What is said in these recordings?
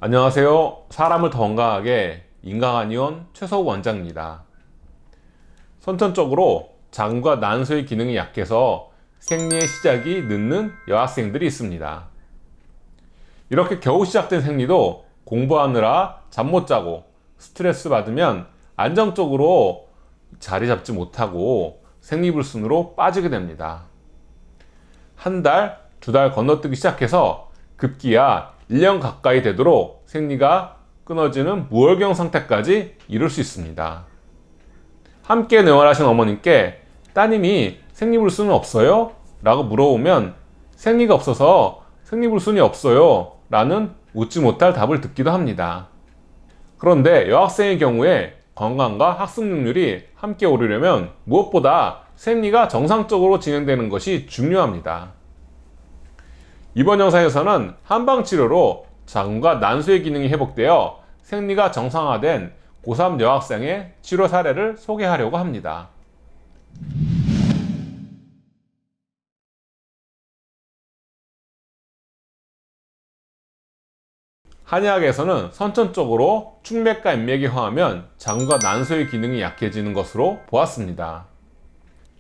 안녕하세요. 사람을 더 건강하게 인강한의원 최서우 원장입니다. 선천적으로 장과 난소의 기능이 약해서 생리의 시작이 늦는 여학생들이 있습니다. 이렇게 겨우 시작된 생리도 공부하느라 잠 못 자고 스트레스 받으면 안정적으로 자리 잡지 못하고 생리불순으로 빠지게 됩니다. 한 달, 두 달 건너뛰기 시작해서 급기야 1년 가까이 되도록 생리가 끊어지는 무월경 상태까지 이룰 수 있습니다. 함께 내원하신 어머님께 따님이 생리불순은 없어요? 라고 물어보면 생리가 없어서 생리불순이 없어요 라는 웃지 못할 답을 듣기도 합니다. 그런데 여학생의 경우에 건강과 학습 능률이 함께 오르려면 무엇보다 생리가 정상적으로 진행되는 것이 중요합니다. 이번 영상에서는 한방치료로 장과 난소의 기능이 회복되어 생리가 정상화된 고3 여학생의 치료 사례를 소개하려고 합니다. 한의학에서는 선천적으로 충맥과 인맥이 허하면 장과 난소의 기능이 약해지는 것으로 보았습니다.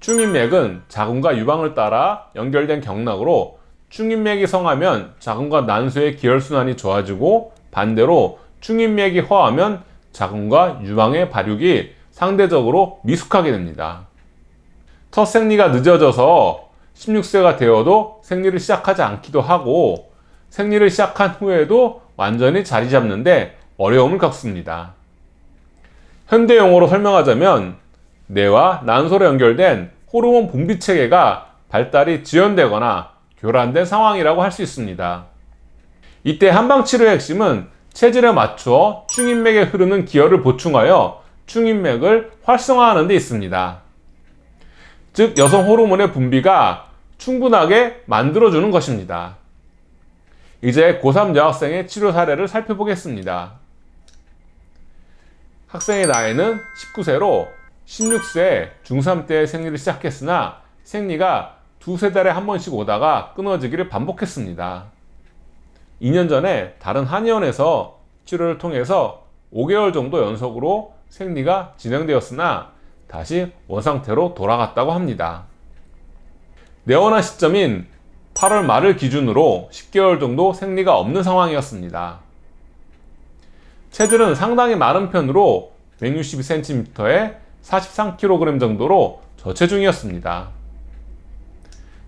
충인맥은 자궁과 유방을 따라 연결된 경락으로 충인맥이 성하면 자궁과 난소의 기혈순환이 좋아지고 반대로 충인맥이 허하면 자궁과 유방의 발육이 상대적으로 미숙하게 됩니다. 첫 생리가 늦어져서 16세가 되어도 생리를 시작하지 않기도 하고 생리를 시작한 후에도 완전히 자리 잡는데 어려움을 겪습니다. 현대용어로 설명하자면 뇌와 난소로 연결된 호르몬 분비 체계가 발달이 지연되거나 교란된 상황이라고 할 수 있습니다. 이때 한방치료의 핵심은 체질에 맞추어 충인맥에 흐르는 기혈을 보충하여 충인맥을 활성화하는 데 있습니다. 즉 여성 호르몬의 분비가 충분하게 만들어주는 것입니다. 이제 고3 여학생의 치료 사례를 살펴보겠습니다. 학생의 나이는 19세로 16세 중3 때 생리를 시작했으나 생리가 두세 달에 한 번씩 오다가 끊어지기를 반복했습니다. 2년 전에 다른 한의원에서 치료를 통해서 5개월 정도 연속으로 생리가 진행되었으나 다시 원상태로 돌아갔다고 합니다. 내원한 시점인 8월 말을 기준으로 10개월 정도 생리가 없는 상황이었습니다. 체질은 상당히 마른 편으로 162cm에 43kg 정도로 저체중이었습니다.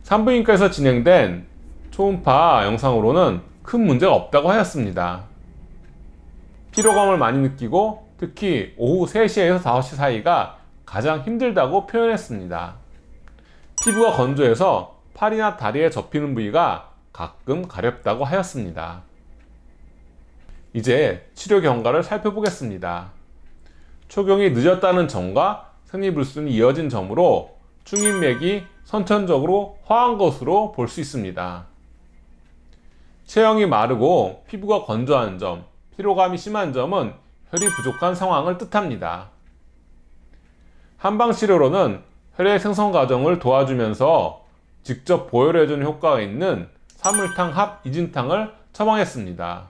산부인과에서 진행된 초음파 영상으로는 큰 문제가 없다고 하였습니다. 피로감을 많이 느끼고 특히 오후 3시에서 5시 사이가 가장 힘들다고 표현했습니다. 피부가 건조해서 팔이나 다리에 접히는 부위가 가끔 가렵다고 하였습니다. 이제 치료 경과를 살펴보겠습니다. 초경이 늦었다는 점과 생리불순이 이어진 점으로 충인맥이 선천적으로 허한 것으로 볼 수 있습니다. 체형이 마르고 피부가 건조한 점, 피로감이 심한 점은 혈이 부족한 상황을 뜻합니다. 한방치료로는 혈의 생성 과정을 도와주면서 직접 보혈해주는 효과가 있는 사물탕 합 이진탕을 처방했습니다.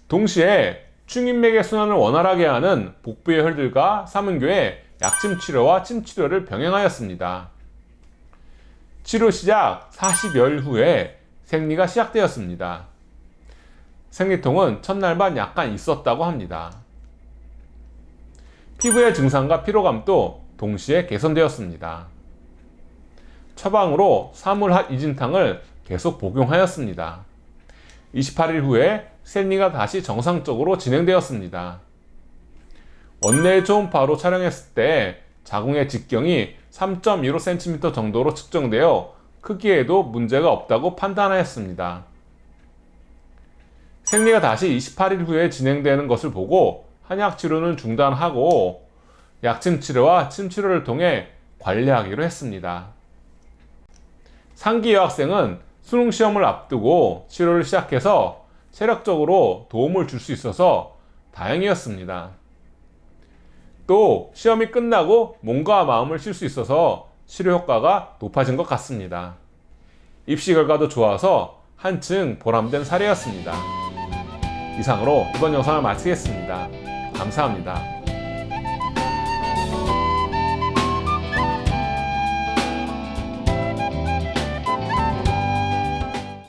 동시에 충인맥의 순환을 원활하게 하는 복부의 혈들과 삼은교의 약침 치료와 침 치료를 병행하였습니다. 치료 시작 40여일 후에 생리가 시작되었습니다. 생리통은 첫날만 약간 있었다고 합니다. 피부의 증상과 피로감도 동시에 개선되었습니다. 처방으로 사물핫 이진탕을 계속 복용하였습니다. 28일 후에 생리가 다시 정상적으로 진행되었습니다. 원내의 초음파로 촬영했을 때 자궁의 직경이 3.15cm 정도로 측정되어 크기에도 문제가 없다고 판단하였습니다. 생리가 다시 28일 후에 진행되는 것을 보고 한약 치료는 중단하고 약침 치료와 침 치료를 통해 관리하기로 했습니다. 상기 여학생은 수능 시험을 앞두고 치료를 시작해서 체력적으로 도움을 줄 수 있어서 다행이었습니다. 또 시험이 끝나고 몸과 마음을 쉴 수 있어서 치료 효과가 높아진 것 같습니다. 입시 결과도 좋아서 한층 보람된 사례였습니다. 이상으로 이번 영상을 마치겠습니다. 감사합니다.